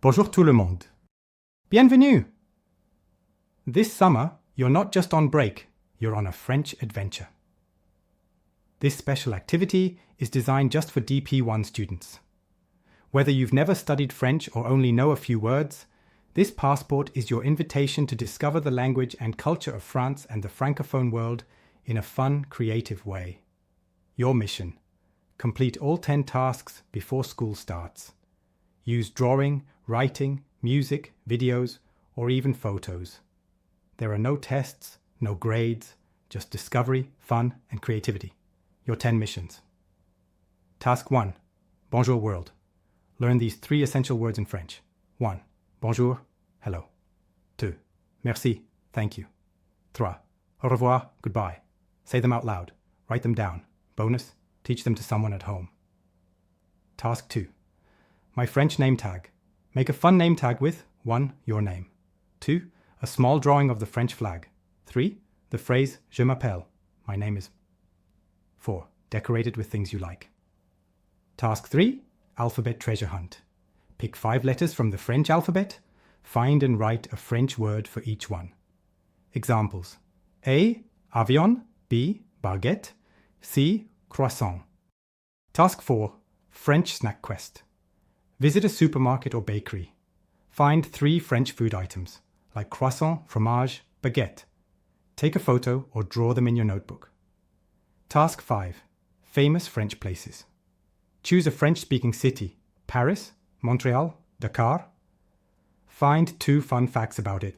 Bonjour tout le monde. Bienvenue. This summer, you're not just on break, you're on a French adventure. This special activity is designed just for DP1 students. Whether you've never studied French or only know a few words, this passport is your invitation to discover the language and culture of France and the Francophone world in a fun, creative way. Your mission: complete all 10 tasks before school starts. Use drawing, writing, music, videos, or even photos. There are no tests, no grades, just discovery, fun, and creativity. Your 10 missions. Task 1. Bonjour world. Learn these 3 essential words in French. 1. Bonjour, hello. 2. Merci, thank you. 3. Au revoir, goodbye. Say them out loud. Write them down. Bonus, teach them to someone at home. Task 2. My French name tag. Make a fun name tag with 1. Your name. 2. A small drawing of the French flag. 3. The phrase Je m'appelle. My name is. 4. Decorate it with things you like. Task 3. Alphabet treasure hunt. Pick 5 letters from the French alphabet. Find and write a French word for each one. Examples: A. Avion. B. Baguette. C. Croissant. Task 4. French snack quest. Visit a supermarket or bakery. Find 3 French food items, like croissant, fromage, baguette. Take a photo or draw them in your notebook. Task 5. Famous French places. Choose a French-speaking city: Paris, Montreal, Dakar. Find 2 fun facts about it.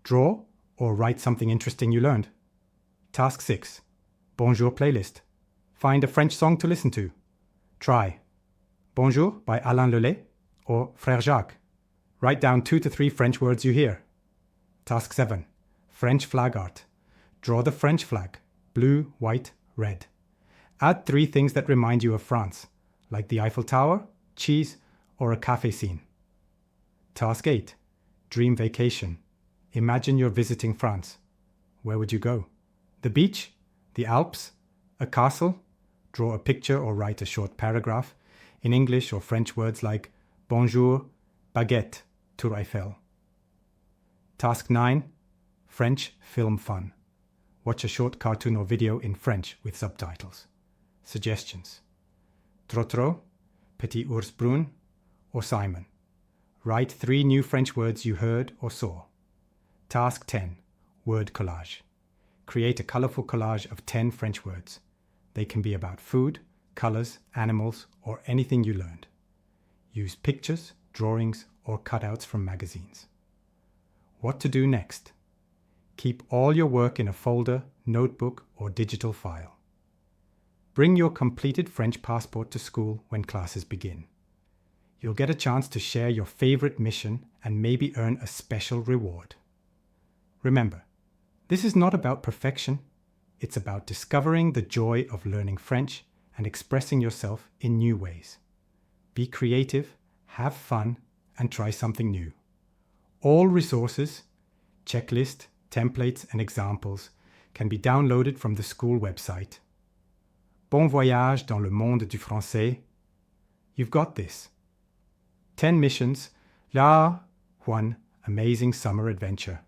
Draw or write something interesting you learned. Task 6. Bonjour playlist. Find a French song to listen to. Try Bonjour by Alain Lelay or Frère Jacques. Write down 2 to 3 French words you hear. Task 7. French flag art. Draw the French flag: blue, white, red. Add 3 things that remind you of France, like the Eiffel Tower, cheese, or a cafe scene. Task 8. Dream vacation. Imagine you're visiting France. Where would you go? The beach? The Alps? A castle? Draw a picture or write a short paragraph in English or French words like Bonjour, baguette, Tour Eiffel. Task 9. French film fun. Watch a short cartoon or video in French with subtitles. Suggestions: Trotro, Petit Ours Brun, or Simon. Write 3 new French words you heard or saw. Task 10. Word collage. Create a colorful collage of 10 French words. They can be about food, colors, animals, or anything you learned. Use pictures, drawings, or cutouts from magazines. What to do next? Keep all your work in a folder, notebook, or digital file. Bring your completed French passport to school when classes begin. You'll get a chance to share your favorite mission and maybe earn a special reward. Remember, this is not about perfection. It's about discovering the joy of learning French and expressing yourself in new ways. Be creative, have fun, and try something new. All resources, checklist, templates, and examples can be downloaded from the school website. Bon voyage dans le monde du français. You've got this. 10 missions, la one amazing summer adventure.